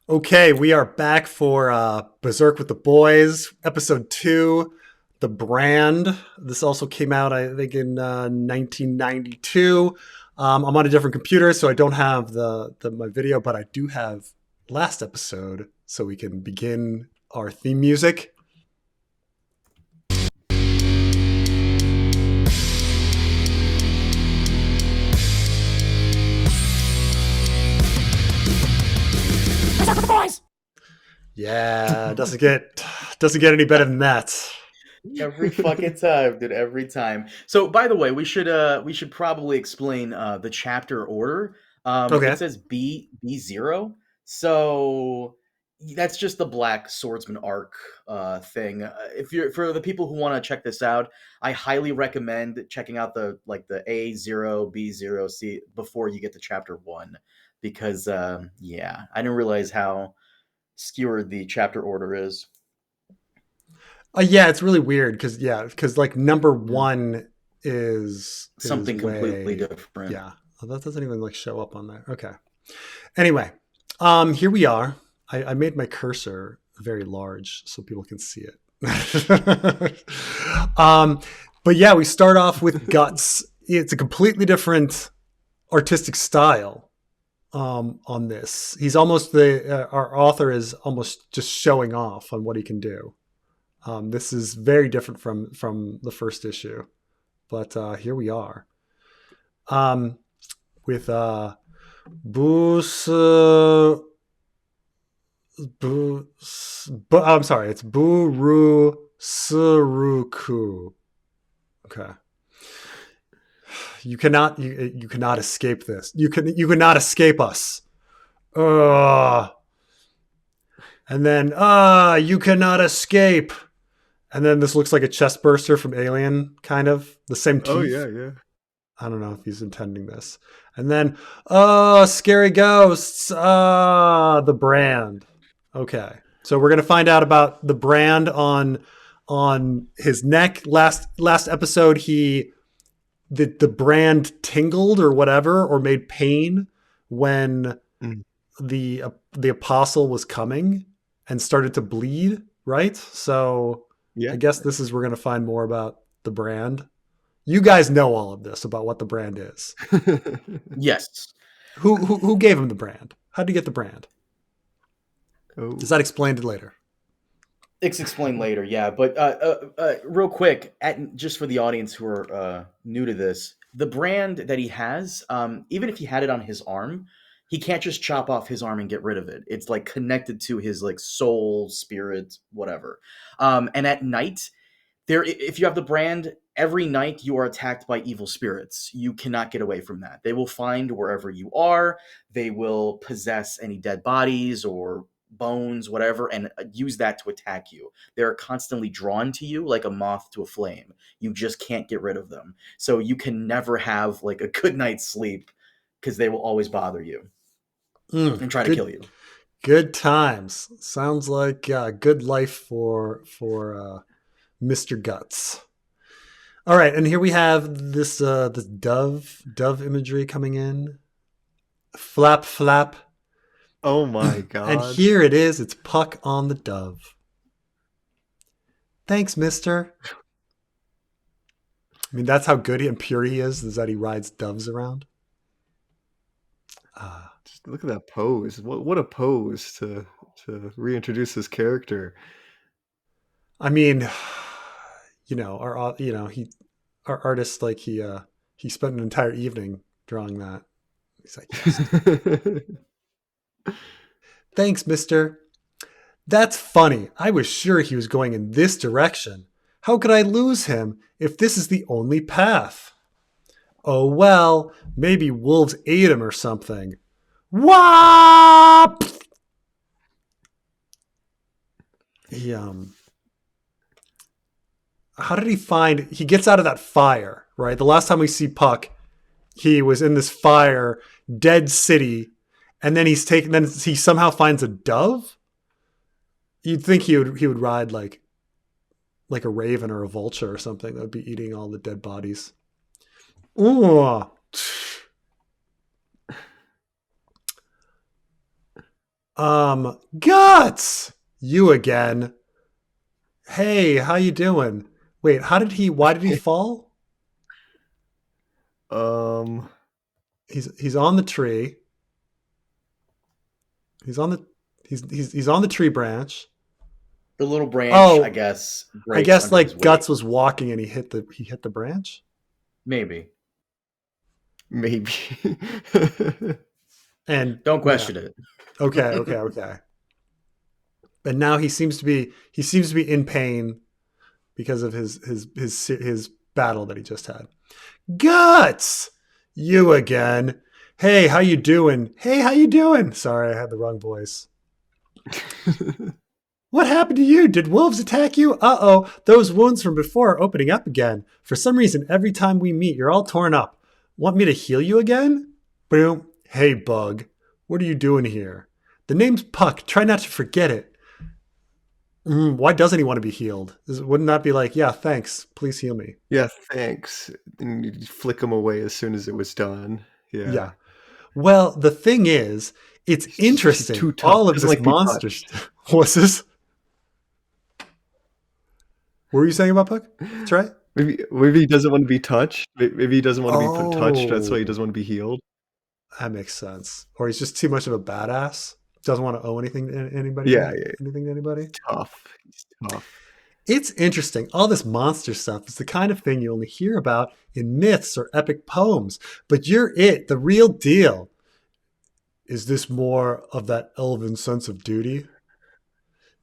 Okay, we are back for Berserk with the Boys, episode 2, The Brand. This also came out, I think, in 1992. I'm on a different computer, so I don't have my video, but I do have last episode, so we can begin our theme music. Berserk with the Boys! Yeah, doesn't get any better than that. Every fucking time, dude. Every time. So, by the way, we should probably explain the chapter order. Okay. It says B0, so that's just the Black Swordsman arc thing. If you're for the people who want to check this out, I highly recommend checking out the A0, B0, C before you get to chapter 1, because yeah, I didn't realize how skewered the chapter order is. Yeah, it's really weird because like number one is Something completely way different. yeah. Oh, that doesn't even like show up on there. Okay. Anyway, here we are. I made my cursor very large so people can see it. But yeah, we start off with Guts. It's a completely different artistic style on this. He's almost our author is almost just showing off on what he can do. This is very different from the first issue, but here we are with Bus. I'm sorry, it's Beruseruku. Okay, you cannot escape this. You cannot escape us. And then you cannot escape. And then this looks like a chest burster from Alien, kind of the same teeth. Oh yeah, yeah. I don't know if he's intending this. And then, scary ghosts. The brand. Okay, so we're gonna find out about the brand on his neck. Last episode, the brand tingled or whatever, or made pain when the apostle was coming and started to bleed. Right, so. Yeah. I guess this is we're going to find more about the brand. You guys know all of this about what the brand is. Yes. Who gave him the brand? How did he get the brand? Oh. Is that explained later? It's explained later, yeah. But real quick, just for the audience who are new to this, the brand that he has, even if he had it on his arm, he can't just chop off his arm and get rid of it. It's like connected to his like soul, spirit, whatever. And at night, if you have the brand, every night you are attacked by evil spirits. You cannot get away from that. They will find wherever you are. They will possess any dead bodies or bones, whatever, and use that to attack you. They're constantly drawn to you like a moth to a flame. You just can't get rid of them. So you can never have like a good night's sleep because they will always bother you and try to kill you. Good times. Sounds like good life for Mr. Guts. All right, and here we have this dove imagery coming in. Flap flap. Oh my god. And here it is. It's Puck on the dove. Thanks, mister. I mean, that's how good and pure he is that he rides doves around. Just look at that pose. What a pose to reintroduce this character. I mean, our artist, like he spent an entire evening drawing that. He's like, yes. Thanks, mister. That's funny. I was sure he was going in this direction. How could I lose him if this is the only path? Oh well, maybe wolves ate him or something. Whop! How did he find? He gets out of that fire, right? The last time we see Puck, he was in this fire, dead city, and then then he somehow finds a dove. You'd think he would ride like a raven or a vulture or something that would be eating all the dead bodies. Ooh. Guts! You again. Hey, how you doing? Wait, why did he fall? Um, He's on the tree. He's on the he's on the tree branch. The little branch, I Oh, guess, I breaks guess under his like weight. Guts was walking and he hit the branch. Maybe. maybe. And Don't yeah, question it. okay. And now he seems to be in pain because of his battle that he just had. Guts, you again. Hey, how you doing? Hey, how you doing? Sorry, I had the wrong voice. What happened to you? Did wolves attack you? Uh-oh, those wounds from before are opening up again. For some reason, every time we meet, you're all torn up. Want me to heal you again? Boom. Hey, bug. What are you doing here? The name's Puck. Try not to forget it. Why doesn't he want to be healed? Wouldn't that be like, yeah, thanks. Please heal me. Yeah, thanks. And you flick him away as soon as it was done. Yeah. Yeah. Well, the thing is, it's He's interesting. too tough. All He of doesn't this like to be monster touched. stuff. What's this? What were you saying about Puck? Trey? Maybe he doesn't want to be touched. Maybe he doesn't want to be touched. That's why he Oh, doesn't want to be healed. that makes sense. Or he's just too much of a badass. Doesn't want to owe anything to anybody. Yeah, yeah. Anything to anybody. Tough. He's tough. It's interesting. All this monster stuff is the kind of thing you only hear about in myths or epic poems. But you're the real deal. Is this more of that elven sense of duty?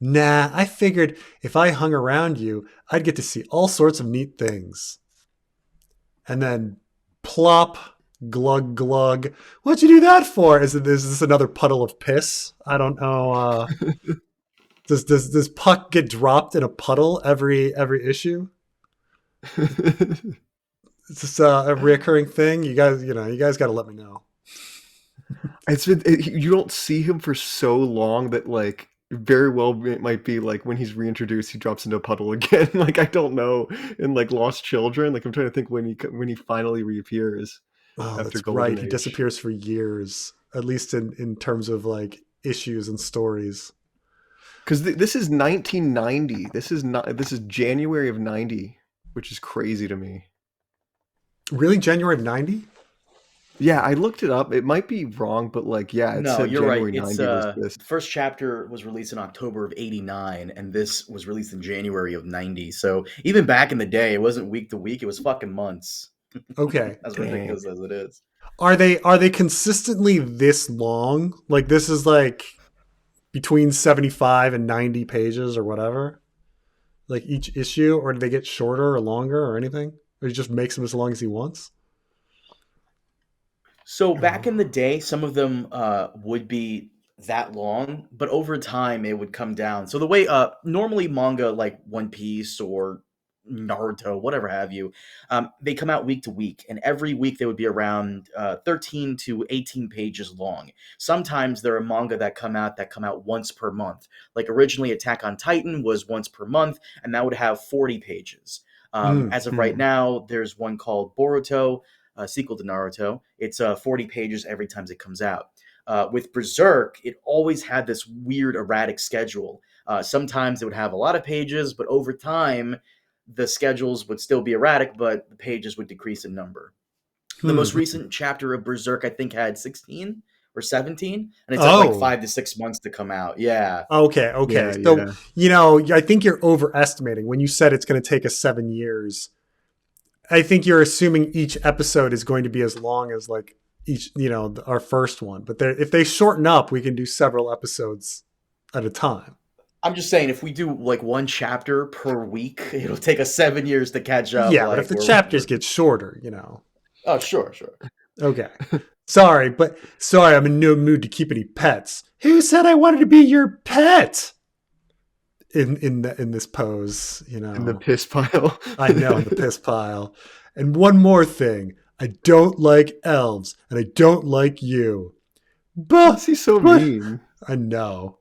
Nah, I figured if I hung around you, I'd get to see all sorts of neat things. And then plop, glug, glug. What'd you do that for? Is this another puddle of piss? I don't know. Does Puck get dropped in a puddle every issue? Is this a reoccurring thing? You guys got to let me know. You don't see him for so long that like very well it might be like when he's reintroduced he drops into a puddle again. Like I don't know in like Lost Children. Like I'm trying to think when he finally reappears Oh, after that's right. Golden He Age. disappears for years, at least in terms of like issues and stories. Because this is 1990. This is January of 90, which is crazy to me. Really, January of '90? Yeah, I looked it up. It might be wrong, but like, yeah, it No, said you're right. January It's 90 was this. the first chapter was released in October of '89, and this was released in January of '90. So even back in the day, it wasn't week to week; it was fucking months. Okay. As Dang. ridiculous as it is. Are they consistently this long? Like this is like between 75 and 90 pages or whatever? Like each issue, or do they get shorter or longer or anything? Or he just makes them as long as he wants? So back Oh. in the day, some of them would be that long, but over time it would come down. So the way normally manga like One Piece or Naruto, whatever have you, they come out week to week, and every week they would be around 13 to 18 pages long. Sometimes there are manga that come out once per month. Like originally, Attack on Titan was once per month, and that would have 40 pages. As of right Hmm. now, there's one called Boruto, sequel to Naruto. It's 40 pages every time it comes out. With Berserk, it always had this weird erratic schedule. Sometimes it would have a lot of pages, but over time, the schedules would still be erratic, but the pages would decrease in number. The most Hmm. recent chapter of Berserk, I think, had 16 or 17, and it took like Oh. 5 to 6 months to come out. Yeah. Okay. Yeah, So, yeah. I think you're overestimating when you said it's going to take us 7 years. I think you're assuming each episode is going to be as long as like our first one. But if they shorten up, we can do several episodes at a time. I'm just saying, if we do like one chapter per week, it'll take us 7 years to catch up. Yeah, but if Like the we're chapters get shorter. oh, sure, sure. Okay. Sorry, I'm in no mood to keep any pets. Who said I wanted to be your pet? In this pose, In the piss pile. I know, in the piss pile. And one more thing. I don't like elves, and I don't like you. Why is But, he so but, mean? I know.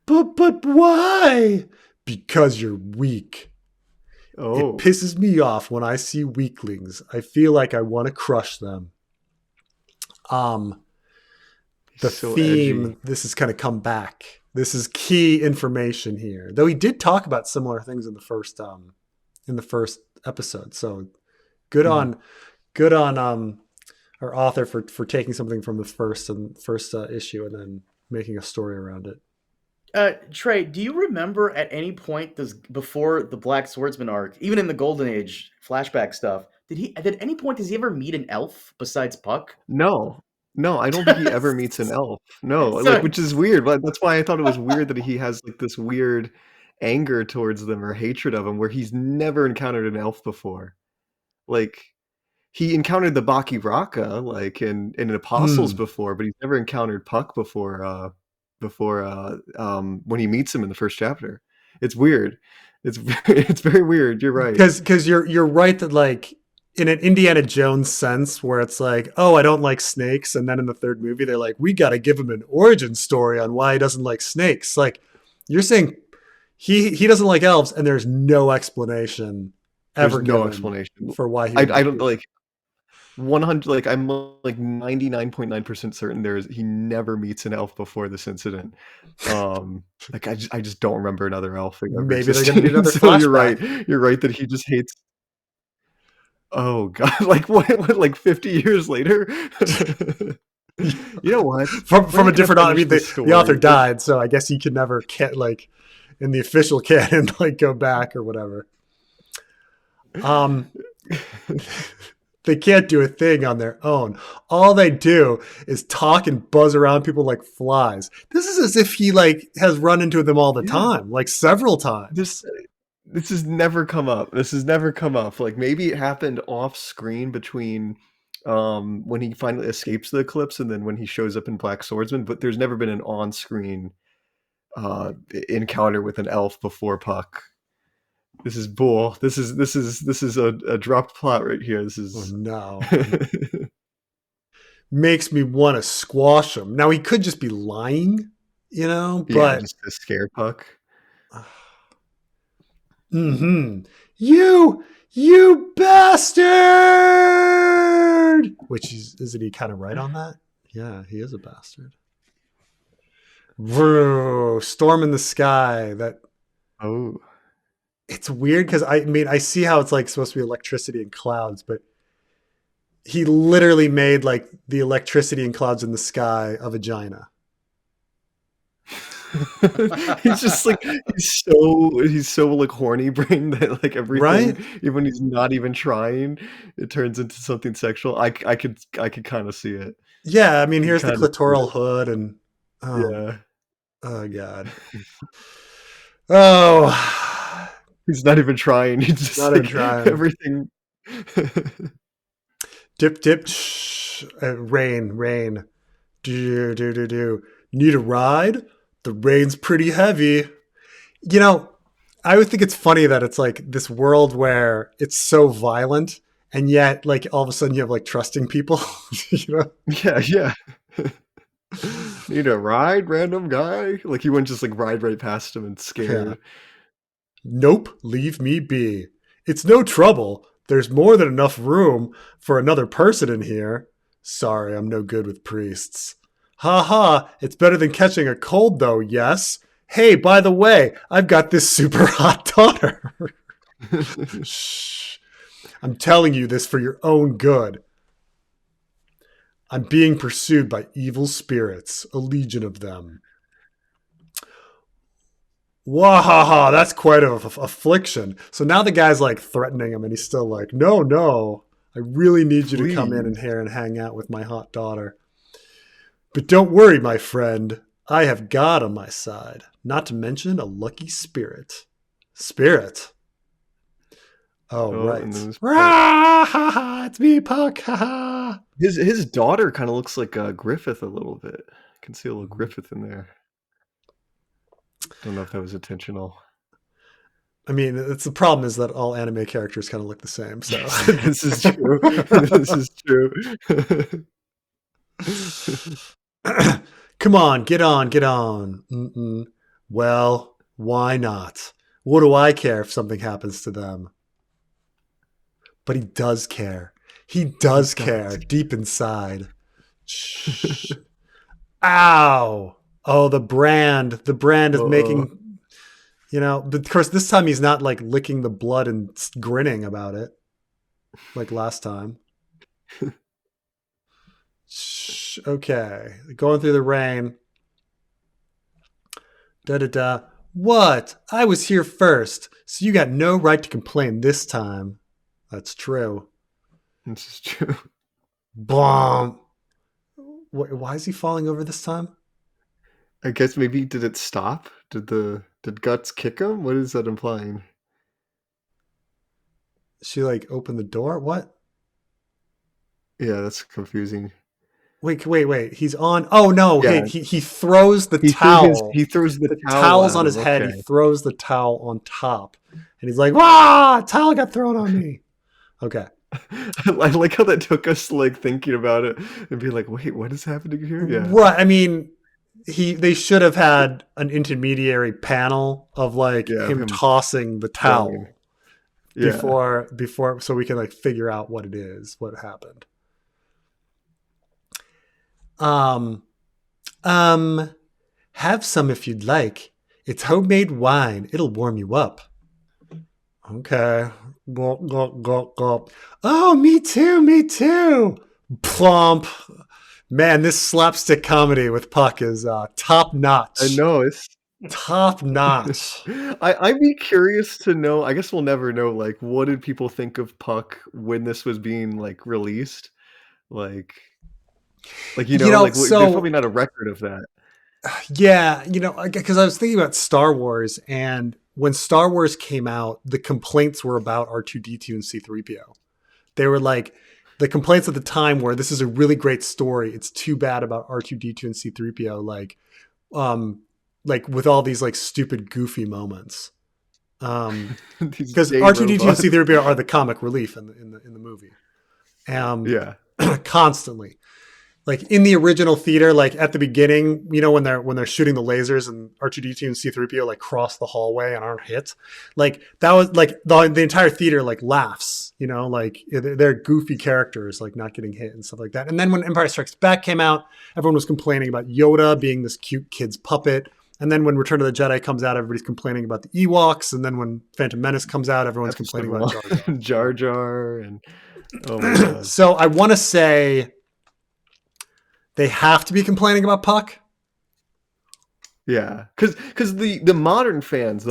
But why? Because you're weak. It Oh. pisses me off when I see weaklings. I feel like I want to crush them. Um, the so theme, edgy. this has kind of come back. This is key information here. Though he did talk about similar things in the first episode. So good Mhm. on our author for taking something from the first issue and then making a story around it. Trey, do you remember at any point before the Black Swordsman arc, even in the Golden Age flashback stuff, at any point does he ever meet an elf besides Puck? No. No, I don't think he ever meets an elf. No, like, So which is weird, but that's why I thought it was weird that he has, like, this weird anger towards them or hatred of them where he's never encountered an elf before. Like, he encountered the Baki Raka, like, in Apostles Hmm. before, but he's never encountered Puck before, when he meets him in the first chapter. It's weird. It's it's very weird, you're right. Because you're right that like in an Indiana Jones sense where it's like, oh, I don't like snakes, and then in the third movie they're like, we got to give him an origin story on why he doesn't like snakes. Like you're saying he doesn't like elves, and there's no explanation There's ever no given explanation. for why he I would I like don't, it. like, 100, like, I'm, like, 99.9% certain he never meets an elf before this incident. Like, I just don't remember another elf thing ever Maybe they're going to do existing, another so you're right. flashback. You're right that he just hates. Oh god, like, what, like, 50 years later? You know what? We're From a not gonna different. I finish mean, this the author story. died, so I guess he could never like in the official canon like go back or whatever. They can't do a thing on their own. All they do is talk and buzz around people like flies. This is as if he like has run into them all the Yeah, time, like several this times. this has never come up. This has never come up. Like, maybe it happened off screen between, when he finally escapes the eclipse and then when he shows up in Black Swordsman, but there's never been an on-screen, encounter with an elf before Puck. This is bull. This is a dropped plot right here. This Oh is no. Makes me want to squash him. Now he could just be lying, yeah, but just to scare Puck. mm-hmm. You bastard! Which isn't he kind of right on that? Yeah, he is a bastard. Vroom, storm in the sky. That Oh, it's weird because I mean I see how it's like supposed to be electricity and clouds, but he literally made like the electricity and clouds in the sky a vagina. he's just like he's so like horny brain that like everything, Right? even when he's not even trying, it turns into something sexual. I could kind of see it. Yeah, I mean I could here's the kind of see clitoral it. hood and oh, Yeah, oh god. Oh, he's not even trying. He's just not even like trying. everything. Dip, dip, rain. Do. Need a ride? The rain's pretty heavy. You know, I would think it's funny that it's like this world where it's so violent, and yet, like, all of a sudden you have like trusting people. you know? Yeah, yeah. Need a ride, random guy? Like, he wouldn't just like ride right past him and Yeah. scared. Nope, leave me be. It's no trouble. There's more than enough room for another person in here. Sorry, I'm no good with priests. Ha ha, it's better than catching a cold though, yes? Hey, by the way, I've got this super hot daughter. Shh. I'm telling you this for your own good. I'm being pursued by evil spirits, a legion of them. Wahaha, that's quite a affliction. So now the guy's like threatening him, and he's still like, no, I really need you to come in Please. here and hang out with my hot daughter. But don't worry, my friend. I have God on my side, not to mention a lucky spirit. Spirit? Oh, Oh, and then right. this part. Rah, it's me, Puck. Ha ha. His daughter kind of looks like Griffith a little bit. I can see a little Griffith in there. Don't know if that was intentional. I mean, it's the problem is that all anime characters kind of look the same. So This is true. This is true. come on, get on. Mm-mm. Well, why not? What do I care if something happens to them? But he does care. He does care does. deep inside. Shh. Ow. Oh, the brand. The brand is Uh-oh. making, but of course this time he's not like licking the blood and grinning about it like last time. Okay. Going through the rain. Da-da-da. What? I was here first, so you got no right to complain this time. That's true. This is true. Bomb. Why is he falling over this time? I guess maybe did it stop? Did Guts kick him? What is that implying? She like opened the door? What? Yeah, that's confusing. Wait. He's on. Oh no! Yeah. Hey, he throws the towel. He throws the towel towel's at on his him, head. okay. He throws the towel on top, and he's like, "Wah! Towel got thrown on me." Okay. I like how that took us like thinking about it and be like, wait, what is happening here? Yeah. Right. I mean, they should have had an intermediary panel of like him tossing the towel before so we can like figure out what it is, what happened. Have some if you'd like. It's homemade wine. It'll warm you up. Okay. Gulp, gulp, gulp, gulp. Oh, me too. Plump. Man, this slapstick comedy with Puck is top notch. I know, it's top notch. I'd be curious to know. I guess we'll never know. Like, what did people think of Puck when this was being like released? Like there's probably not a record of that. Yeah, because I was thinking about Star Wars, and when Star Wars came out, the complaints were about R2-D2 and C-3PO. They were like, the complaints at the time were, this is a really great story. It's too bad about R2-D2 and C-3PO, like with all these like stupid, goofy moments. Because R2-D2 and C-3PO are the comic relief in the movie. Constantly. Like in the original theater, like at the beginning, when they're shooting the lasers and R2-D2 and C-3PO like cross the hallway and aren't hit, like that was like the entire theater like laughs, like they're goofy characters like not getting hit and stuff like that. And then when Empire Strikes Back came out, everyone was complaining about Yoda being this cute kid's puppet. And then when Return of the Jedi comes out, everybody's complaining about the Ewoks. And then when Phantom Menace comes out, everyone's complaining about Jar Jar. Jar Jar and oh my God. So I want to say they have to be complaining about Puck. Yeah, because the modern fans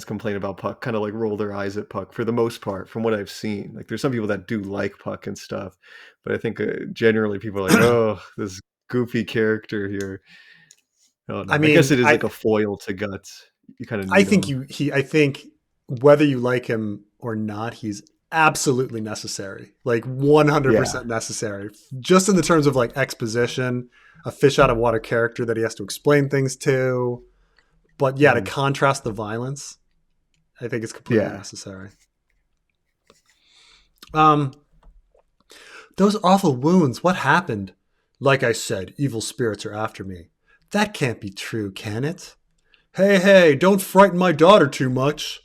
complain about Puck, kind of like roll their eyes at Puck for the most part, from what I've seen. Like, there's some people that do like Puck and stuff, but I think generally people are like, oh, this goofy character here. Oh, no. I guess it is like a foil to Guts. You kind of. I think whether you like him or not, he's absolutely necessary, like 100% necessary, just in the terms of like exposition, a fish out of water character that he has to explain things to. But to contrast the violence, I think it's completely necessary. Those awful wounds, what happened? Like I said, evil spirits are after me. That can't be true, can it? Hey, don't frighten my daughter too much.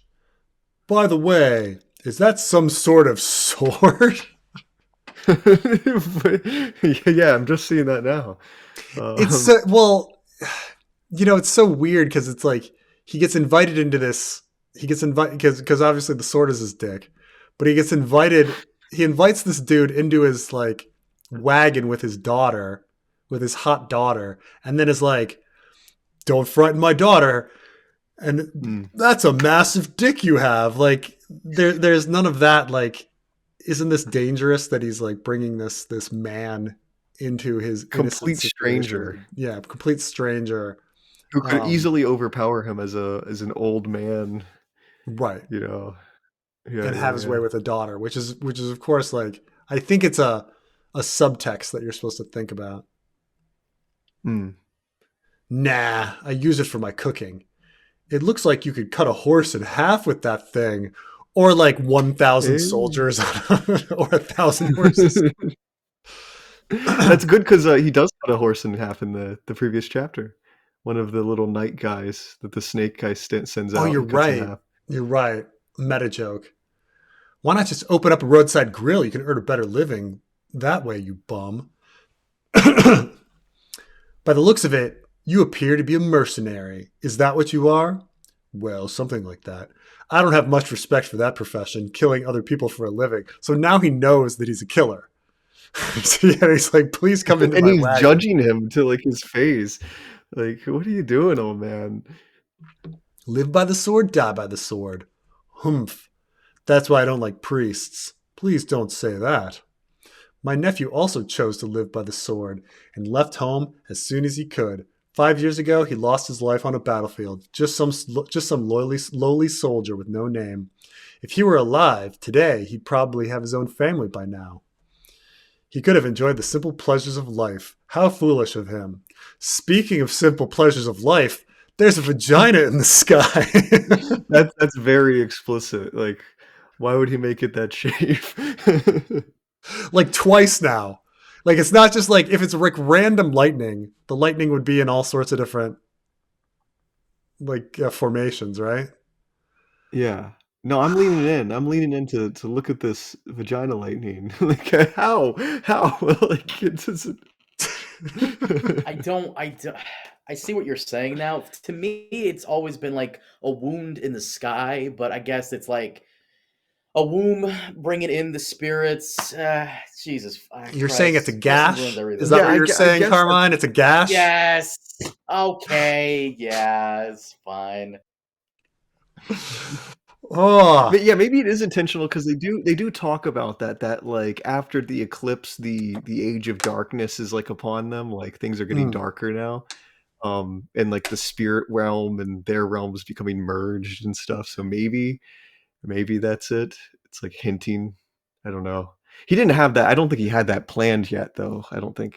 By the way, is that some sort of sword? Yeah, I'm just seeing that now. It's it's so weird because it's like he gets invited into this. He gets invited because obviously the sword is his dick, but he gets invited. He invites this dude into his like wagon with his daughter, with his hot daughter, and then is like, "Don't frighten my daughter." And that's a massive dick you have. Like there's none of that. Like, isn't this dangerous that he's like bringing this man into his complete stranger? Yeah, complete stranger who could easily overpower him as an old man, right? And have his way with a daughter, which is of course like I think it's a subtext that you're supposed to think about. Nah, I use it for my cooking. It looks like you could cut a horse in half with that thing, or like 1,000 soldiers, or 1,000 horses. That's good because he does cut a horse in half in the previous chapter. One of the little knight guys that the snake guy sends out. Oh, you're right. You're right. Meta joke. Why not just open up a roadside grill? You can earn a better living that way, you bum. By the looks of it, you appear to be a mercenary. Is that what you are? Well, something like that. I don't have much respect for that profession, killing other people for a living. So now he knows that he's a killer. So yeah, he's like, please come into And my he's wagon. judging him to like his face. Like, what are you doing, old man? Live by the sword, die by the sword. Humph. That's why I don't like priests. Please don't say that. My nephew also chose to live by the sword and left home as soon as he could. 5 years ago, he lost his life on a battlefield. Just some lowly soldier with no name. If he were alive today, he'd probably have his own family by now. He could have enjoyed the simple pleasures of life. How foolish of him. Speaking of simple pleasures of life, there's a vagina in the sky. That's very explicit. Like, why would he make it that shape? Like twice now. Like it's not just like if it's like random lightning, the lightning would be in all sorts of different like formations, right? Yeah. No, I'm leaning in. I'm leaning in to look at this vagina lightning. Like, how? Like, it's just... I see what you're saying now. To me, it's always been like a wound in the sky, but I guess it's like a womb bringing in the spirits. Jesus You're Christ. saying it's a This gash? ruins everything. Is that Yeah, what you're I saying, guess Carmine? It's a gash? Yes. Okay. Yeah, it's fine. Oh, But yeah, maybe it is intentional because they do talk about that like after the eclipse, the age of darkness is like upon them. Like things are getting darker now, and like the spirit realm and their realms becoming merged and stuff. So maybe that's it. It's like hinting. I don't know. He didn't have that. I don't think he had that planned yet, though. I don't think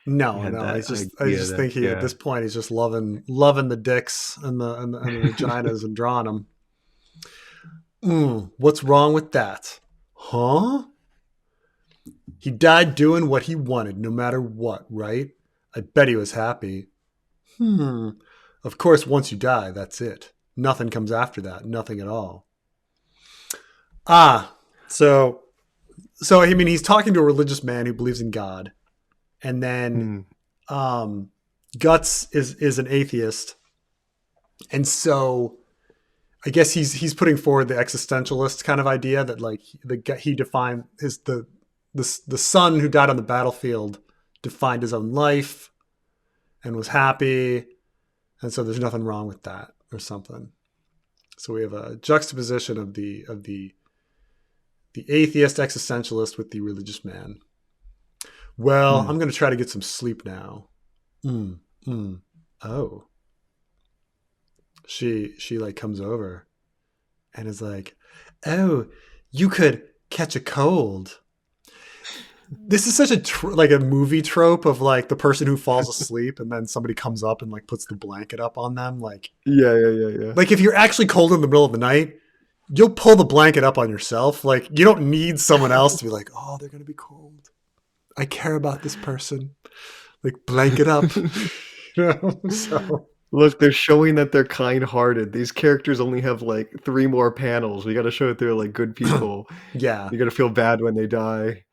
he no. had I that just idea that, think he at this point he's just loving the dicks and the vaginas and drawing them. What's wrong with that? Huh? He died doing what he wanted, no matter what, right? I bet he was happy. Of course, once you die, that's it. Nothing comes after that. Nothing at all. So I mean, he's talking to a religious man who believes in God, and then Guts is an atheist, and so I guess he's putting forward the existentialist kind of idea that like he defined the son who died on the battlefield defined his own life and was happy, and so there's nothing wrong with that or something. So we have a juxtaposition of the atheist existentialist with the religious man. Well, I'm going to try to get some sleep now. Oh. She like comes over and is like, oh, you could catch a cold. This is such a like a movie trope of like the person who falls asleep and then somebody comes up and like puts the blanket up on them. Like, yeah. Like if you're actually cold in the middle of the night, you'll pull the blanket up on yourself. Like you don't need someone else to be like, oh, they're going to be cold. I care about this person. Like blanket up. So look, they're showing that they're kind-hearted. These characters only have like 3 more panels. We got to show that they're like good people. Yeah. You got to feel bad when they die.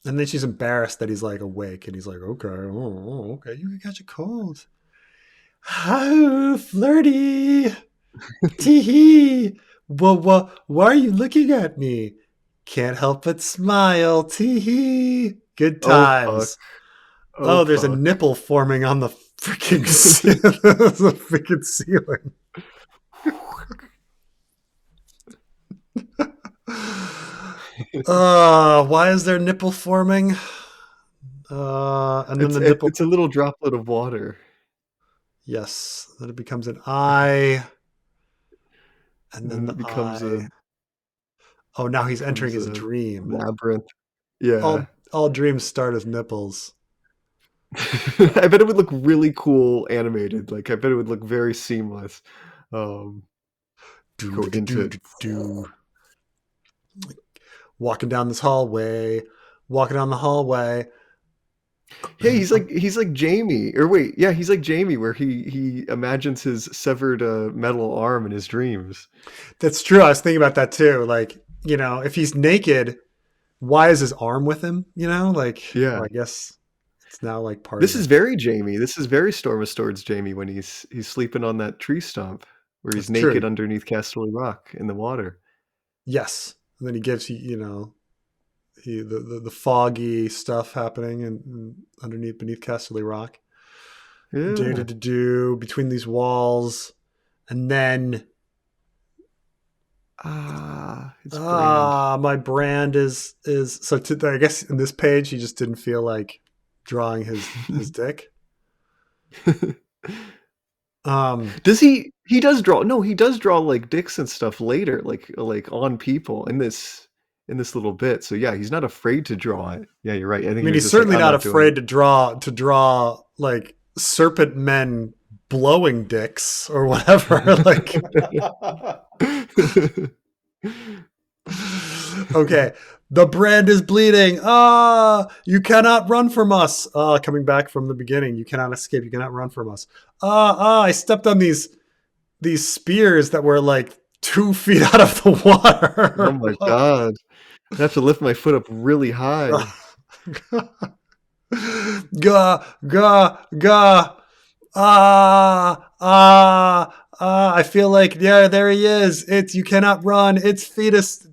And then she's embarrassed that he's like awake and he's like, okay, okay, you can catch a cold. How flirty. Tee-hee. Well, why are you looking at me? Can't help but smile. Tee-hee. Good times. Oh, there's a nipple forming on the freaking ceiling. Why is there nipple forming? And then it's a little droplet of water. Yes, then it becomes an eye. And then it becomes eye. Oh, now he's entering his dream. Labyrinth. Yeah. All dreams start as nipples. I bet it would look really cool animated. Like I bet it would look very seamless. Go into it. Walking down the hallway. Yeah, he's like Jamie. Or wait, yeah, he's like Jamie, where he imagines his severed metal arm in his dreams. That's true. I was thinking about that too. Like, you know, if he's naked, why is his arm with him? You know, like, yeah, well, I guess It's now like part This of is it. very Jamie. This is very Storm of Swords Jamie when he's sleeping on that tree stump where he's That's naked true. underneath Casterly Rock in the water. Yes. And then he gives the foggy stuff happening and beneath Casterly Rock. Yeah. Between these walls, and then His brand. my brand is so. I guess in this page he just didn't feel like drawing his dick. Does he? He does draw. No, he does draw like dicks and stuff later, like on people in this little bit. So yeah, he's not afraid to draw it. Yeah, you're right. I think I mean, he was he's just like, certainly I'm not doing afraid to draw like serpent men blowing dicks or whatever. Like, okay, the brand is bleeding. You cannot run from us. Coming back from the beginning, you cannot escape. You cannot run from us. I stepped on these spears that were like 2 feet out of the water. Oh my god! I have to lift my foot up really high. Gah, gah, gah. I feel like, yeah, there he is. You cannot run. It's fetus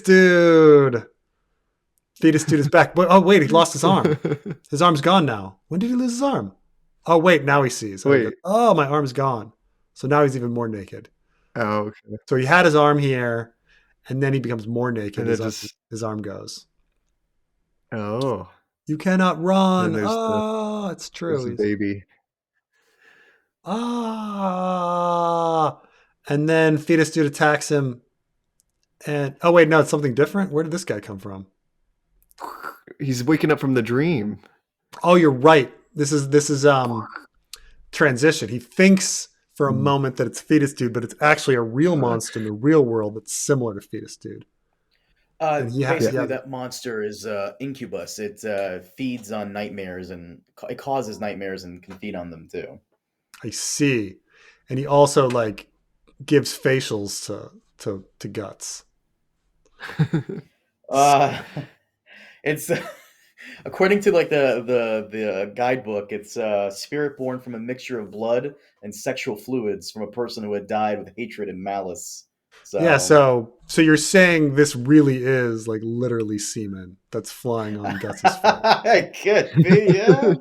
dude. Fetus dude is back. But, oh, wait, he lost his arm. His arm's gone now. When did he lose his arm? Oh, wait, now he sees. Wait. Oh, my arm's gone. So now he's even more naked. Oh, okay. So he had his arm here, and then he becomes more naked. And His arm goes. Oh. You cannot run. It's true. There's a baby. And then fetus dude attacks him. And oh wait, no, it's something different. Where did this guy come from? He's waking up from the dream. Oh, you're right. This is transition. He thinks for a moment that it's fetus dude, but it's actually a real monster in the real world that's similar to fetus dude. Basically, that monster is incubus. It feeds on nightmares, and it causes nightmares and can feed on them too. I see. And he also like gives facials to guts. It's according to like the guidebook, it's spirit born from a mixture of blood and sexual fluids from a person who had died with hatred and malice. So you're saying this really is like literally semen that's flying on Guts' face. It could be, yeah.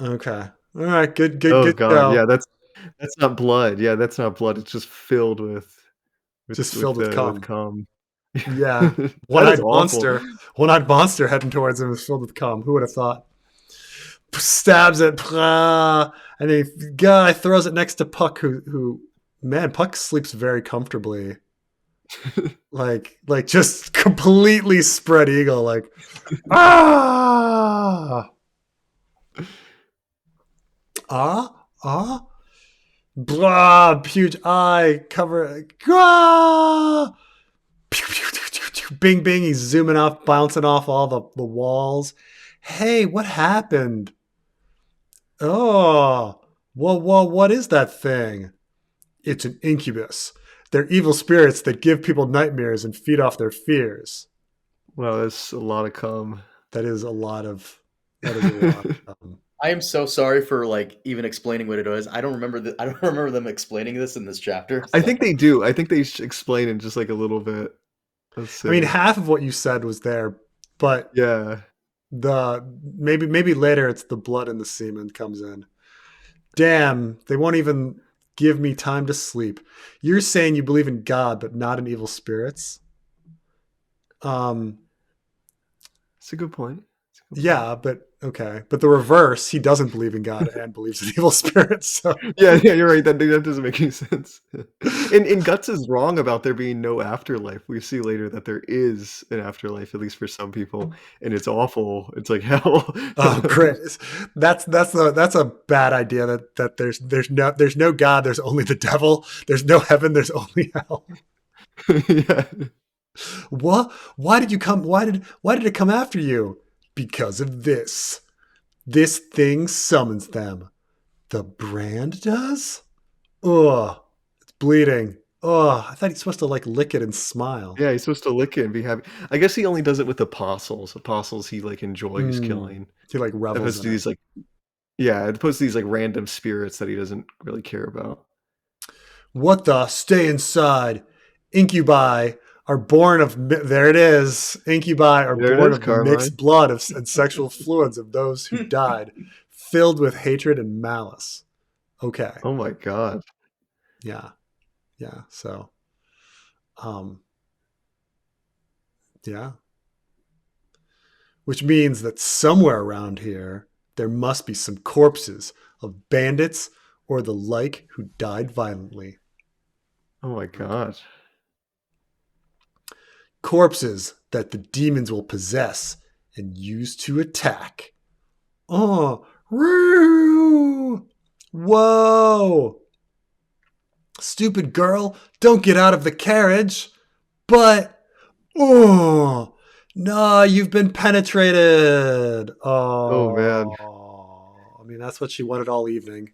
Okay. All right. Good. God. Go. Yeah, that's not blood. Yeah, that's not blood. It's just filled with cum. Yeah. One-eyed monster heading towards him is filled with cum. Who would have thought? Stabs it, and then guy throws it next to Puck, who man, Puck sleeps very comfortably. like just completely spread eagle, like blah, huge eye cover. Bing bing, he's zooming off, bouncing off all the walls. Hey, what happened? Oh, whoa, what is that thing? It's an incubus. They're evil spirits that give people nightmares and feed off their fears. Wow, that's a lot of cum. That is a lot of cum. I am so sorry for like even explaining what it was. I don't remember them explaining this in this chapter. So. I think they do. I think they explain it just like a little bit. I mean, half of what you said was there, but yeah, maybe later it's the blood and the semen comes in. Damn, they won't even give me time to sleep. You're saying you believe in God, but not in evil spirits. That's a good point. Yeah, but okay. But the reverse, he doesn't believe in God and believes in evil spirits. So. Yeah, you're right. That doesn't make any sense. And Guts is wrong about there being no afterlife. We see later that there is an afterlife, at least for some people, and it's awful. It's like hell. Oh, great! That's a bad idea. That there's no God. There's only the devil. There's no heaven. There's only hell. Yeah. What? Why did you come? Why did it come after you? Because of this. This thing summons them. The brand does? Ugh. It's bleeding. Oh, I thought he's supposed to like lick it and smile. Yeah, he's supposed to lick it and be happy. I guess he only does it with apostles. Apostles he like enjoys Mm. killing. He like revels Opposed in to it. these like yeah, opposed to these like random spirits that he doesn't really care about. What the? Stay inside. Incubi are born of, there it is. Incubi are There it born is, of the mixed Carmine. blood and sexual fluids of those who died, filled with hatred and malice. Okay. Oh my god. Yeah. Yeah. So, um, yeah. Which means that somewhere around here, there must be some corpses of bandits or the like who died violently. Oh my god. Corpses that the demons will possess and use to attack. Oh, woo! Whoa! Stupid girl, don't get out of the carriage. But, oh, no, you've been penetrated. Oh man. Oh, I mean, that's what she wanted all evening.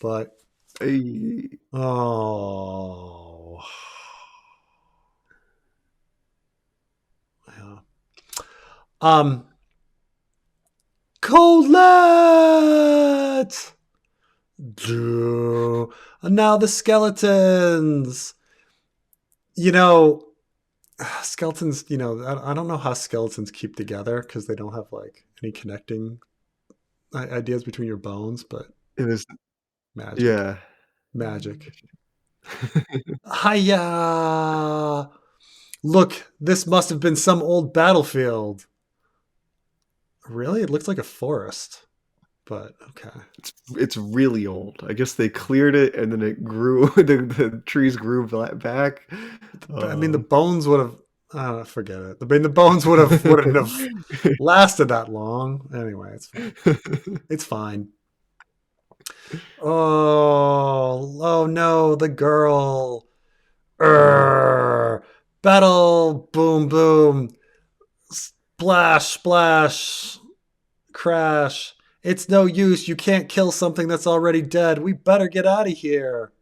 But, Hey. oh, yeah. Colette! And now the skeletons. You know, skeletons, I don't know how skeletons keep together because they don't have like any connecting ideas between your bones, but It is magic. yeah. Magic. Hiya! Look, this must have been some old battlefield. Really? It looks like a forest. But okay. It's really old. I guess they cleared it and then it grew. The trees grew back. I mean, the bones would have. Forget it. I mean, the bones wouldn't have lasted that long. Anyway, it's fine. It's fine. Oh no, the girl. Battle, boom, boom, splash, splash, crash. It's no use. You can't kill something that's already dead. We better get out of here.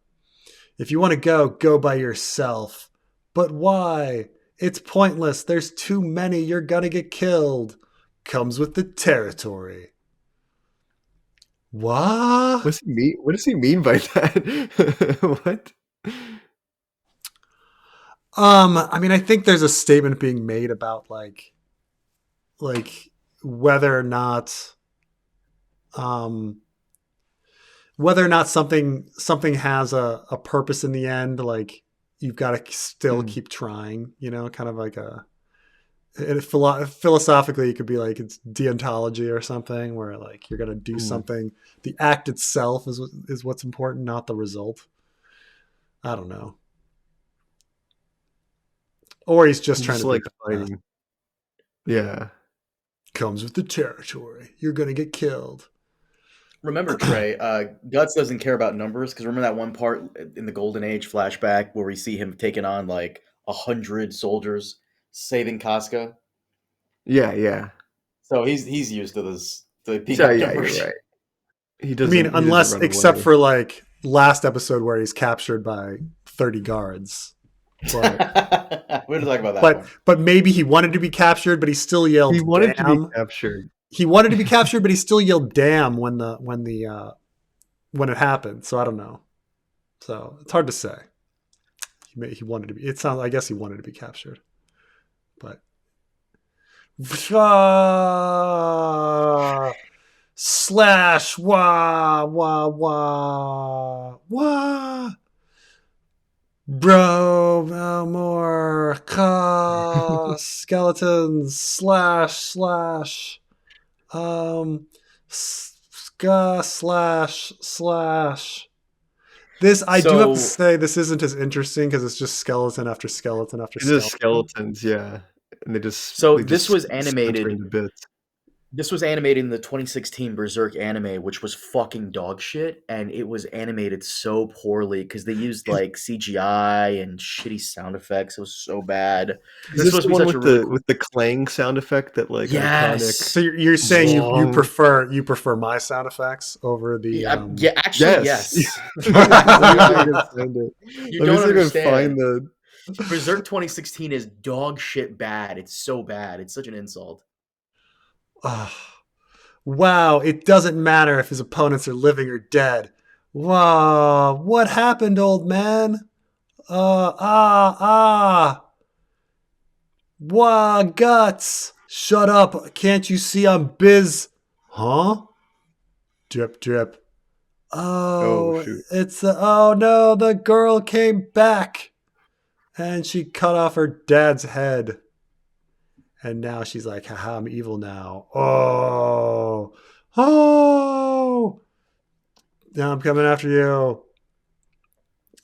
If you want to go by yourself. But why? It's pointless. There's too many. You're going to get killed. Comes with the territory. What? What does he mean by that? What? I mean, I think there's a statement being made about like whether or not whether or not something has a purpose in the end, like you've got to still keep trying, kind of like philosophically, it could be like it's deontology or something where like you're going to do something. The act itself is what's important, not the result. I don't know. Or he's just trying to like fighting. Yeah. Comes with the territory. You're going to get killed. Remember, Trey, Guts doesn't care about numbers because remember that one part in the Golden Age flashback where we see him taking on like 100 soldiers saving Casca? Yeah, yeah. So he's used to this. Yeah, Numbers. you're right. He doesn't. I mean, unless except for like last episode where he's captured by 30 guards. But, we're talking about that. But maybe he wanted to be captured, but he still yelled. He wanted damn. to be captured. He wanted to be captured, but he still yelled "damn" when it happened. So I don't know. So it's hard to say. He wanted to be. It sounds. I guess he wanted to be captured, but slash wah wah wah wah. Bro, no more skeletons slash slash. This I do have to say this isn't as interesting because it's just skeleton after skeleton after skeleton. It is skeletons, yeah, and they just this was animated. This was animated in the 2016 Berserk anime, which was fucking dog shit, and it was animated so poorly because they used like CGI and shitty sound effects. It was so bad. Is This was this supposed the to be one such a really cool. with the clang sound effect, that like iconic So Yes. you're saying you long? prefer my sound effects over the Yeah, yeah, actually, Yes. yes. Let me see if I Uh, can find it. you Let me don't see if I can understand. find the. Berserk 2016 is dog shit bad. It's so bad. It's such an insult. Ah, wow, it doesn't matter if his opponents are living or dead. Wow, what happened, old man? Ah. Wow, guts. Shut up. Can't you see I'm biz? Huh? Drip, drip. Oh Oh, shoot! oh no, the girl came back and she cut off her dad's head. And now she's like, haha, I'm evil now. Oh, now I'm coming after you.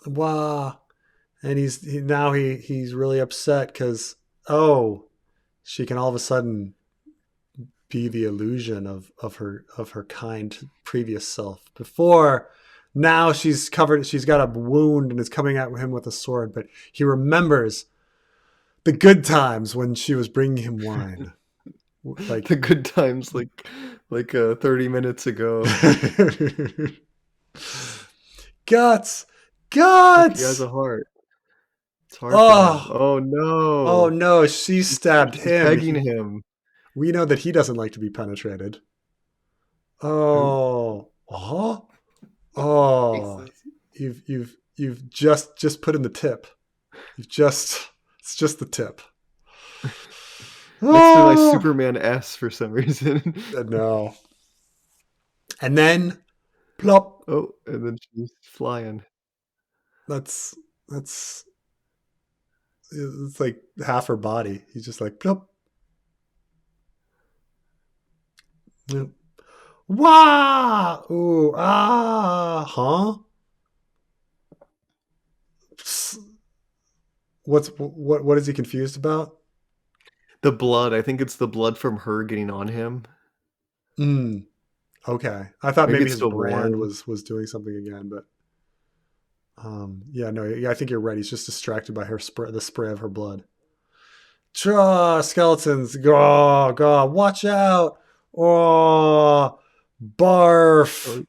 Wow. And he's really upset because, oh, she can all of a sudden be the illusion of her kind previous self. Before, now she's got a wound and is coming at him with a sword, but he remembers the good times when she was bringing him wine. Like The good times, like 30 minutes ago. guts, Look, he has guts. a heart. It's hard for him. Oh, Oh oh no! no, she stabbed She's him. pegging him. We know that he doesn't like to be penetrated. Oh, Oh, huh? Oh, you've just put in the tip. It's just the tip. next to my Oh, Superman S for some reason. no. And then plop. Oh, and then she's flying. That's that's it's like half her body. He's just like plop. Yep. Wah! Ooh, huh? What is he confused about? The blood. I think it's the blood from her getting on him. Mm, okay. I thought Maybe maybe it's his the brand blood. was doing something again, but yeah, no, yeah, I think you're right. He's just distracted by the spray of her blood. Skeletons, go, watch out! Oh, barf! Oh,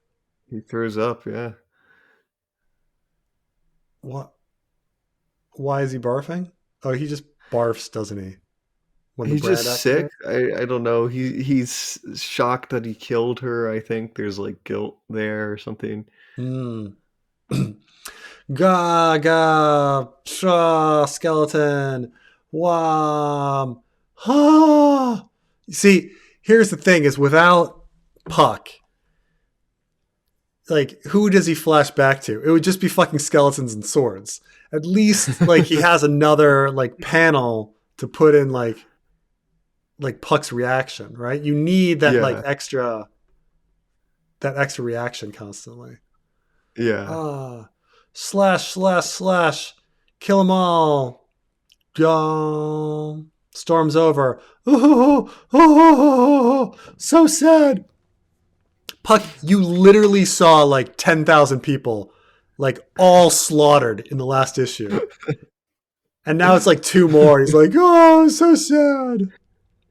he throws up. Yeah. What? Why is he barfing? Oh, he just barfs, doesn't he? When the He's brand just sick. activates. I don't know. he's shocked that he killed her. I think there's like guilt there or something. Hmm. Gaga, skeleton, wham, ha. See, here's the thing: is without Puck, like who does he flash back to? It would just be fucking skeletons and swords. At least like he has another like panel to put in like Puck's reaction, right? You need that like Yeah. extra reaction constantly. Yeah. Ah, slash, kill them all. Storm's over. So sad. Puck, you literally saw like 10,000 people, like all slaughtered in the last issue. And now it's like two more. He's like, oh, so sad.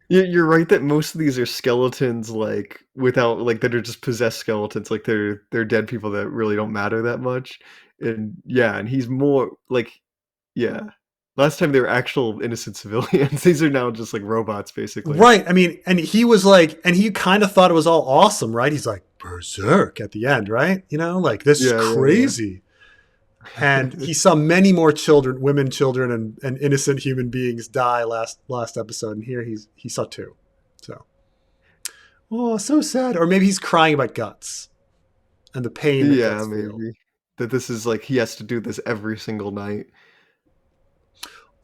You're right that most of these are skeletons, like without like that are just possessed skeletons, like they're dead people that really don't matter that much. And yeah, and he's more like yeah. Last time they were actual innocent civilians. These are now just like robots, basically. Right. I mean, and he was like, and he kind of thought it was all awesome, right? He's like, Berserk at the end, right? You know, like this is Yeah. crazy. And he saw many more children, women, children, and innocent human beings die last episode. And here he saw two. So, oh, so sad. Or maybe he's crying about guts and the pain that Yeah, guts feel. maybe. That this is like he has to do this every single night.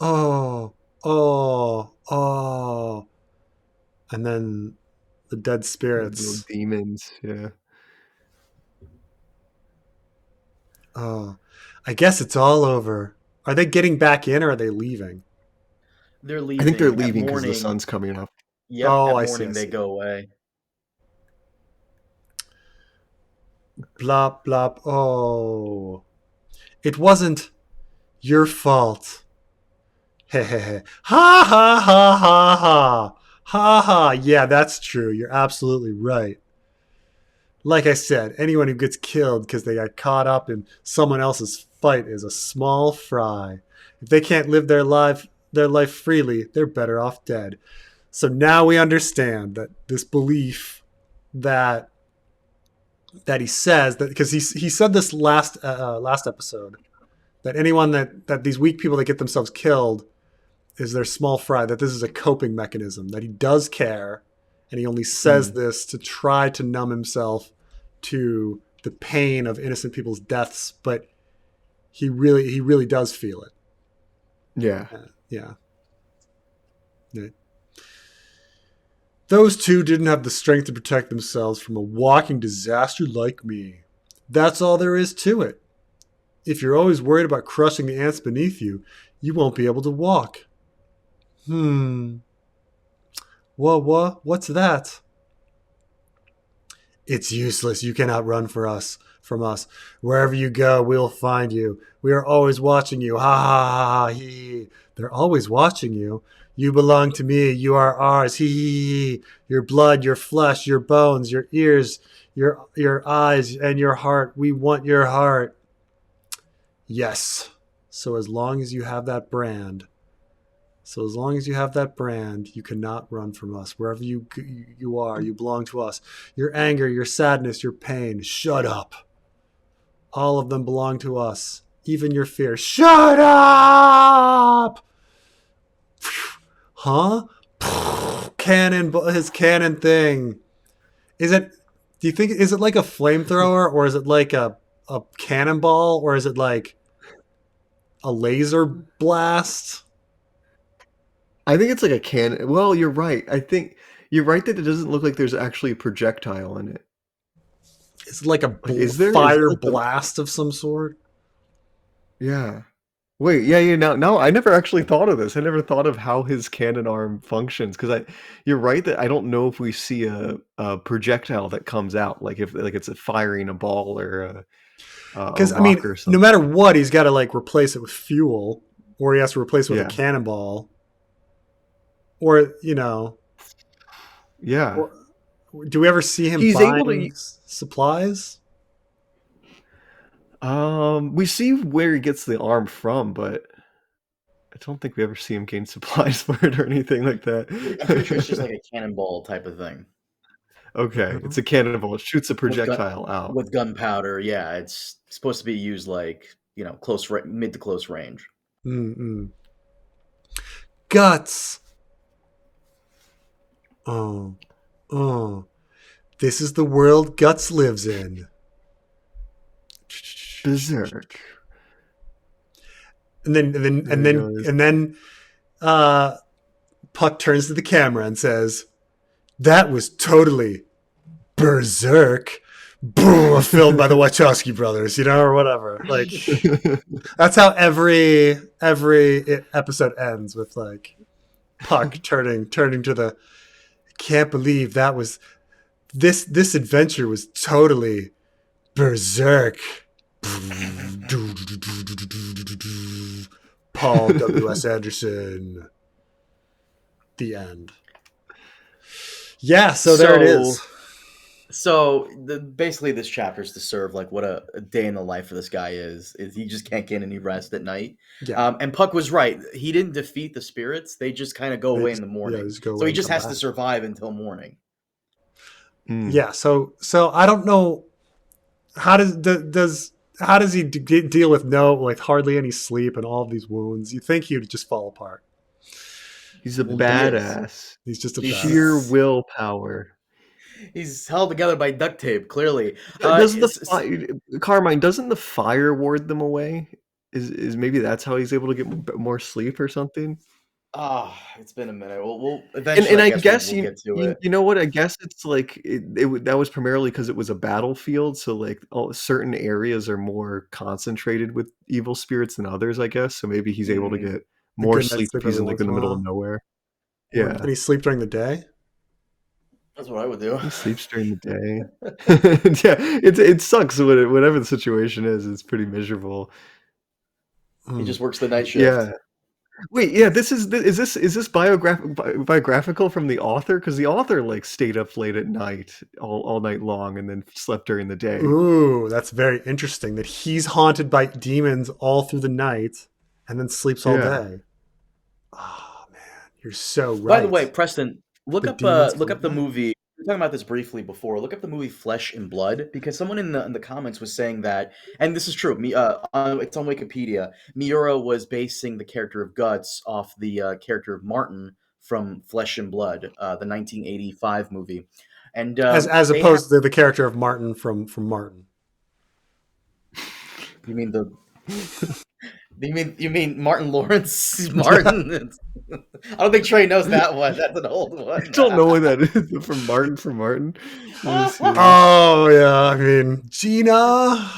Oh, oh. And then the dead Little spirits. demons, yeah. Oh, I guess it's all over. Are they getting back in or are they leaving? They're I think they're leaving at leaving because the morning. sun's coming up. Yep, Oh, at I see. I morning they see. go away. Blop blop. Oh, it wasn't your fault. He he he. Ha ha ha ha ha. Ha ha. Yeah, that's true. You're absolutely right. Like I said, anyone who gets killed because they got caught up in someone else's fight is a small fry. If they can't live their life freely, they're better off dead. So now we understand that this belief that that he says that because he said this last episode that anyone that these weak people that get themselves killed is their small fry, that this is a coping mechanism, that he does care, and he only says this to try to numb himself to the pain of innocent people's deaths, but he really does feel it. Yeah. Yeah. Those two didn't have the strength to protect themselves from a walking disaster like me. That's all there is to it. If you're always worried about crushing the ants beneath you, you won't be able to walk. What's that? It's useless. You cannot run from us. Wherever you go, we'll find you. We are always watching you. Ha ha ha ha. He. They're always watching you. You belong to me. You are ours. He he he. Your blood, your flesh, your bones, your ears, your eyes, and your heart. We want your heart. Yes. So as long as you have that brand, you cannot run from us. Wherever you are, you belong to us. Your anger, your sadness, your pain, shut up. All of them belong to us. Even your fear. Shut up! Huh? His cannon thing. Is it like a flamethrower, or is it like a cannonball, or is it like a laser blast? I think it's like a cannon. Well, you're right. I think you're right that it doesn't look like there's actually a projectile in it. It's like a Like, is there? fire Like blast of some sort. yeah. Wait, yeah. Now, I never actually thought of this. I never thought of how his cannon arm functions because you're right that I don't know if we see a projectile that comes out, like if like it's a firing a ball or a Because rock or no something. matter what, he's got to like replace it with fuel, or he has to replace it with a Yeah. cannonball, or Yeah. or, do we ever see him He's able to. buying supplies? We see where he gets the arm from, but I don't think we ever see him gain supplies for it or anything like I'm pretty sure it's just that. like a cannonball type of thing Okay, it's a cannonball. It shoots a with projectile out. gunpowder. Yeah, it's supposed to be used like mid to close range. Mm-mm. Guts. Oh, this is the world Guts lives in. Berserk. And then Puck turns to the camera and says, "That was totally Berserk." Boom, filmed by the Wachowski brothers, or whatever. Like that's how every episode ends, with like Puck turning to the. Can't believe that was this adventure was totally Berserk. Paul W.S. Anderson. The end. Yeah, so there it is. So basically, this chapter is to serve like what a day in the life of this guy is he just can't get any rest at night. Yeah. And Puck was right. He didn't defeat the spirits. They just kind of go away in the morning. So he just has to survive until morning. Yeah. So I don't know how does he deal with hardly any sleep and all of these wounds? You think he would just fall apart. He's a badass. He's just a sheer badass. willpower. He's held together by duct tape, clearly. Carmine, doesn't the fire ward them away? Is maybe that's how he's able to get more sleep or something? It's been a minute. We'll eventually. And I guess we'll get to it. You know what? I guess it's like that was primarily because it was a battlefield, so like certain areas are more concentrated with evil spirits than others. I guess so. Maybe he's able to get more sleep if he's in like in the middle of nowhere. Yeah. Can he sleep during the day? That's what I would do. He sleeps during the day. Yeah, it sucks whatever the situation is. It's pretty miserable. He just works the night shift. Yeah. Wait, yeah. Is this biographical from the author? Because the author like stayed up late at night all night long and then slept during the day. Ooh, that's very interesting. That he's haunted by demons all through the night and then sleeps all day. Oh man, you're so right. By the way, Preston, look up the movie. We were talking about this briefly before. Look up the movie Flesh and Blood, because someone in the comments was saying that, and this is true. It's on Wikipedia. Miura was basing the character of Guts off the character of Martin from Flesh and Blood, the 1985 movie, and as opposed to the character of Martin from Martin. You mean the? You mean Martin Lawrence? Martin? I don't think Trey knows that one. That's an old one. I don't know what that is. From Martin. Oh yeah, I mean Gina.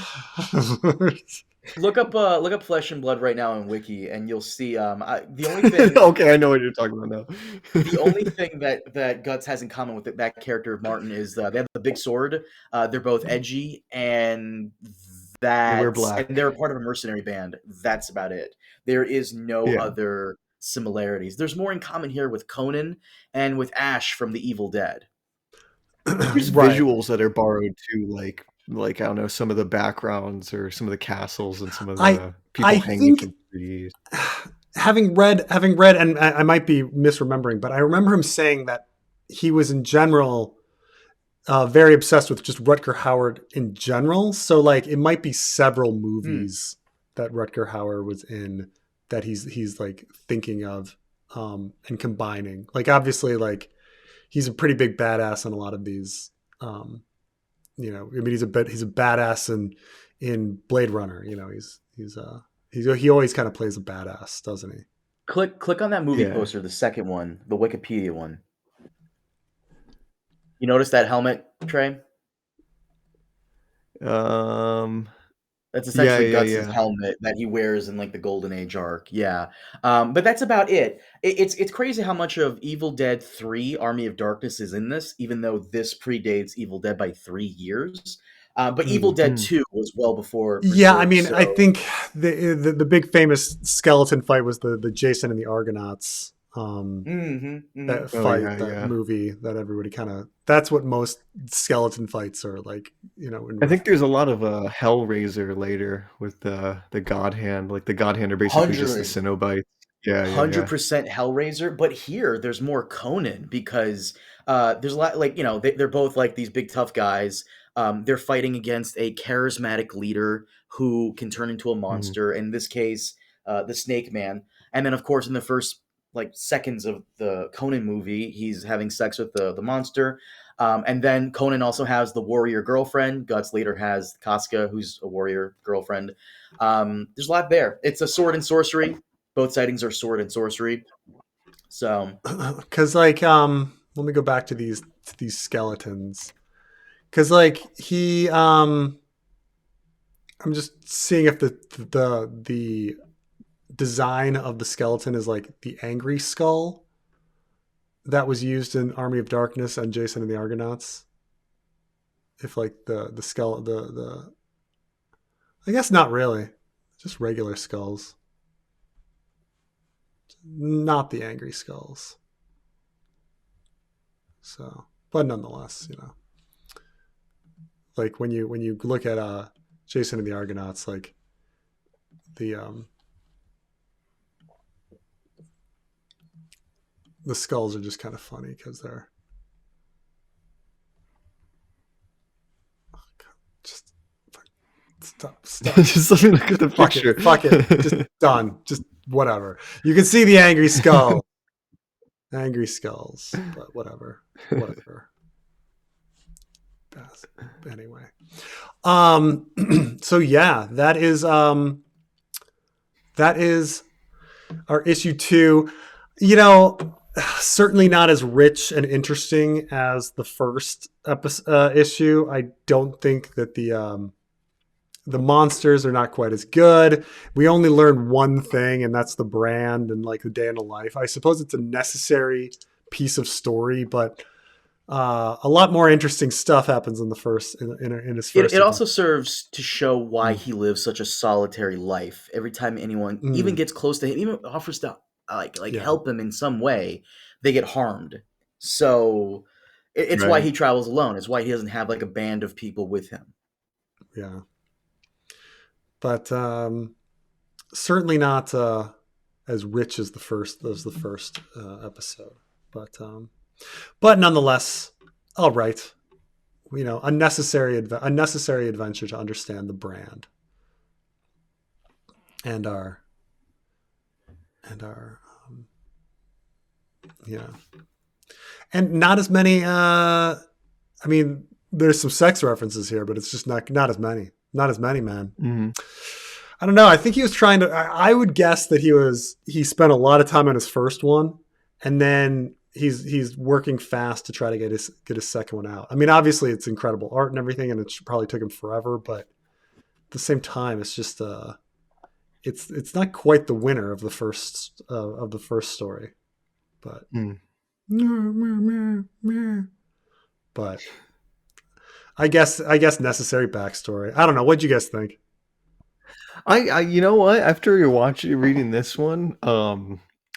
Look up Flesh and Blood right now in Wiki, and you'll see. The only thing. Okay, I know what you're talking about now. The only thing that Guts has in common with that character of Martin is they have the big sword. They're both edgy, and wear black. And they're a part of a mercenary band. That's about it. There is no other similarities. There's more in common here with Conan and with Ash from The Evil Dead. There's visuals that are borrowed too, like I don't know, some of the backgrounds or some of the castles and some of the people hanging from trees. Having read, and I might be misremembering, but I remember him saying that he was in general very obsessed with just Rutger Hauer in general. So like it might be several movies that Rutger Hauer was in that he's like thinking of and combining. Like obviously like he's a pretty big badass in a lot of these. I mean he's a badass in Blade Runner. You know, he always kind of plays a badass, doesn't he? Click on that movie poster, the second one, the Wikipedia one. You notice that helmet, Trey? That's essentially Guts' helmet that he wears in like the Golden Age arc. Yeah. But that's about it. It's crazy how much of Evil Dead 3 Army of Darkness is in this, even though this predates Evil Dead by 3 years. But Evil Dead 2 was well before Berserk, yeah, I mean, I think the big famous skeleton fight was the Jason and the Argonauts. That fight, movie that everybody that's what most skeleton fights are like, you know. I think there's a lot of Hellraiser later with the God Hand. Like the God Hand are basically just the Cenobites. Yeah, 100% Hellraiser. But here there's more Conan because there's a lot, like, you know, they're both like these big tough guys. They're fighting against a charismatic leader who can turn into a monster. In this case, the Snake Man. And then of course in the first like seconds of the Conan movie, he's having sex with the monster. And then Conan also has the warrior girlfriend. Guts later has Casca, who's a warrior girlfriend. There's a lot there. It's a sword and sorcery. Both sightings are sword and sorcery. So, because like, let me go back to these skeletons. Because like I'm just seeing if the design of the skeleton is like the angry skull that was used in Army of Darkness and Jason and the Argonauts. If like the skull, I guess not really, just regular skulls, not the angry skulls. So, but nonetheless, you know, like when you look at Jason and the Argonauts, like the skulls are just kind of funny because they're just stop. Just let me look at the picture. Fuck it. Just done. Just whatever. You can see the angry skull. Angry skulls, but whatever. Anyway. So yeah, that is our issue 2. You know, certainly not as rich and interesting as the first issue. I don't think that the monsters are not quite as good. We only learned one thing, and that's the brand and like the day in the life. I suppose it's a necessary piece of story, but a lot more interesting stuff happens in the first in his first. It also serves to show why he lives such a solitary life. Every time anyone even gets close to him, even offers to help him in some way, they get harmed. So it's why he travels alone. It's why he doesn't have like a band of people with him. Yeah, but certainly not as rich as the first episode. But nonetheless, all right. You know, a necessary adventure to understand the brand and our and not as many. I mean, there's some sex references here, but it's just not as many. Not as many, man. Mm-hmm. I don't know. I think he was trying to. I would guess that he spent a lot of time on his first one, and then he's working fast to try to get his second one out. I mean, obviously it's incredible art and everything, and it probably took him forever, but at the same time, it's just it's not quite the winner of the first story, but but I guess necessary backstory. I don't know. What'd you guys think? I you know what? After you're reading this one,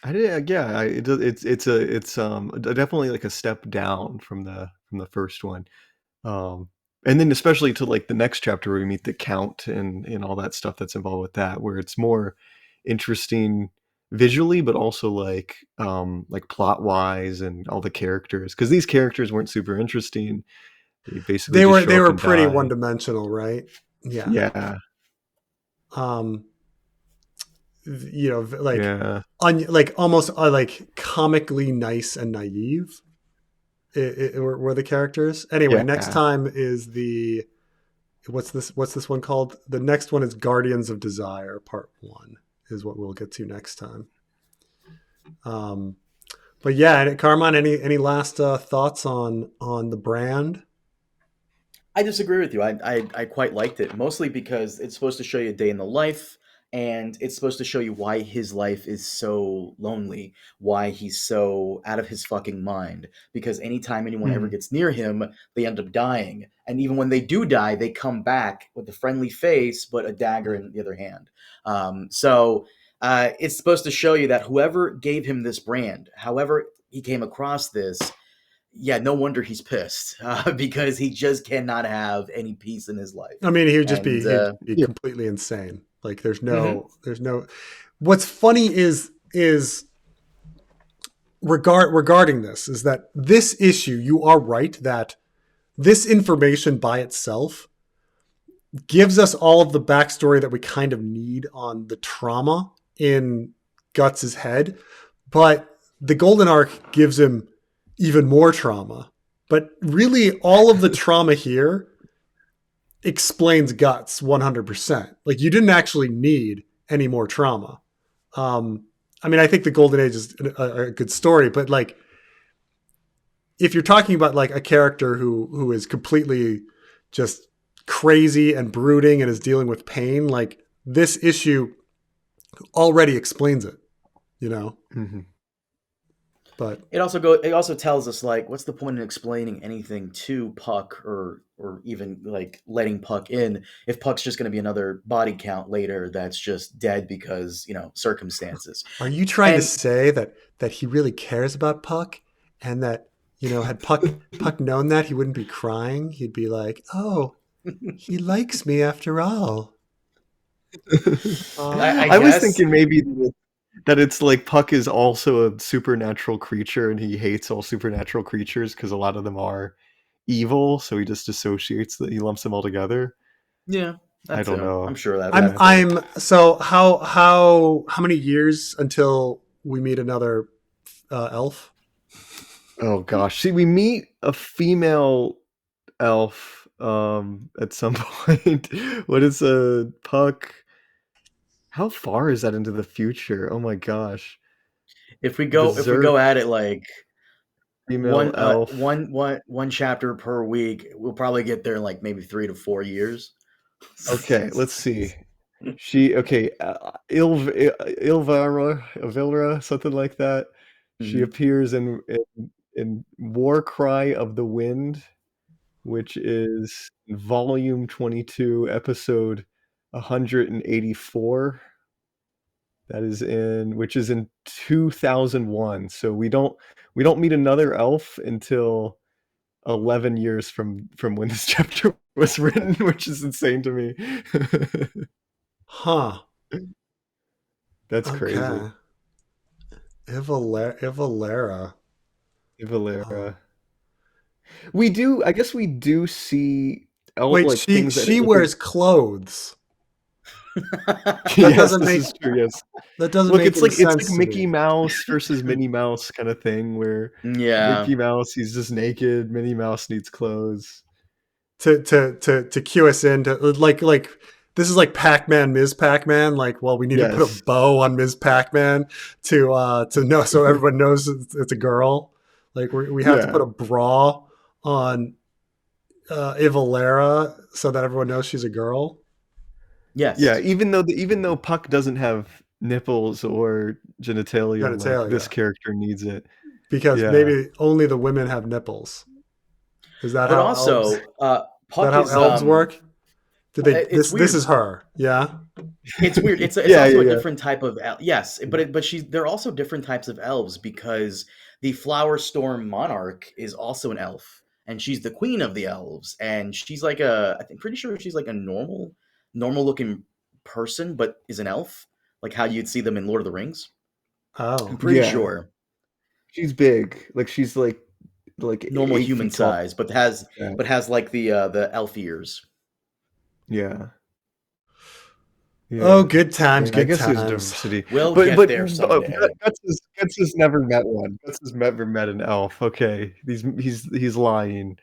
it's definitely like a step down from the first one, and then especially to like the next chapter where we meet the Count and all that stuff that's involved with that, where it's more interesting visually, but also like plot wise and all the characters, because these characters weren't super interesting. They were pretty one dimensional, right? Yeah. Yeah. You know, like almost like comically nice and naive were the characters. Anyway, next time is what's this one called? The next one is Guardians of Desire Part 1 is what we'll get to next time. But yeah, Carmine, any last thoughts on the brand? I disagree with you. I quite liked it, mostly because it's supposed to show you a day in the life, and it's supposed to show you why his life is so lonely, why he's so out of his fucking mind. Because anytime anyone ever gets near him, they end up dying. And even when they do die, they come back with a friendly face, but a dagger in the other hand. So it's supposed to show you that whoever gave him this brand, however he came across this, yeah, no wonder he's pissed, because he just cannot have any peace in his life. I mean, he would just be completely insane. Like there's no. What's funny is regarding this is that this issue, you are right that this information by itself gives us all of the backstory that we kind of need on the trauma in Guts' head, but the Golden Arc gives him even more trauma. But really, all of the trauma here explains Guts 100%. Like you didn't actually need any more trauma. I mean, I think the Golden Age is a good story, but like if you're talking about like a character who is completely just crazy and brooding and is dealing with pain, like this issue already explains it, you know? Mm-hmm. But it also tells us like what's the point in explaining anything to Puck or even like letting Puck in if Puck's just going to be another body count later that's just dead because, you know, circumstances. Are you trying to say that he really cares about Puck and that, you know, had Puck known that, he wouldn't be crying? He'd be like, "Oh, he likes me after all." I was thinking maybe that it's like Puck is also a supernatural creature and he hates all supernatural creatures because a lot of them are evil, so he just associates that, he lumps them all together. Yeah, I don't know. I'm sure that. I'm so how many years until we meet another elf? Oh gosh, see, we meet a female elf at some point. What is a Puck? How far is that into the future? Oh my gosh! If we go at it like female elf, one chapter per week, we'll probably get there in like maybe 3 to 4 years. Okay, let's see. Ilvara, something like that. She appears in in War Cry of the Wind, which is volume 22, episode 184. That is which is in 2001. So we don't meet another elf until 11 years from when this chapter was written, which is insane to me. Huh. That's crazy. Okay. Ivalera. I guess we do see Wait, like things she wears clothes. Yes, this is true. Yes, that doesn't look. make It's any like sense to Mickey me. Mouse versus Minnie Mouse kind of thing, where Mickey Mouse, he's just naked. Minnie Mouse needs clothes. To cue us in to like this is like Pac-Man, Ms. Pac-Man. Like, well, we need to put a bow on Ms. Pac-Man to know, so everyone knows it's a girl. Like we have to put a bra on Ivalera so that everyone knows she's a girl. Yes. Yeah. Even though Puck doesn't have nipples or genitalia. Like, this character needs it because maybe only the women have nipples. Is that how also Puck is how elves work? This is her. Yeah. It's weird. It's also a different type of yes, but they're also different types of elves, because the Flower Storm Monarch is also an elf, and she's the queen of the elves, and she's like pretty sure she's like a normal looking person, but is an elf, like how you'd see them in Lord of the Rings. Oh, I'm pretty sure. She's big. Like, she's like normal human size, but has like the elf ears. Yeah. Oh, good times. I guess there's diversity. We'll get there someday. Guts has never met one. Guts has never met an elf. Okay, he's lying.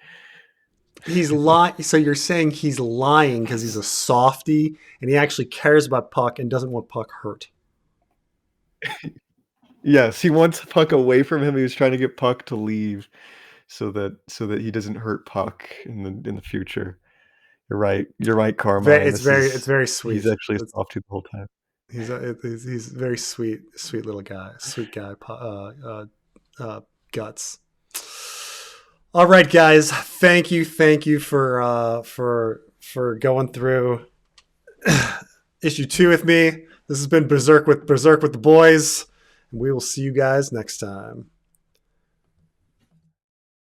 He's lying. So you're saying he's lying because he's a softie and he actually cares about Puck and doesn't want Puck hurt. Yes, he wants Puck away from him. He was trying to get Puck to leave so that he doesn't hurt Puck in the future. You're right, Carmine. It's very sweet. He's actually a softie the whole time. He's very sweet little guy, sweet guy. Guts. All right, guys. Thank you for going through issue 2 with me. This has been Berserk with the boys, and we will see you guys next time.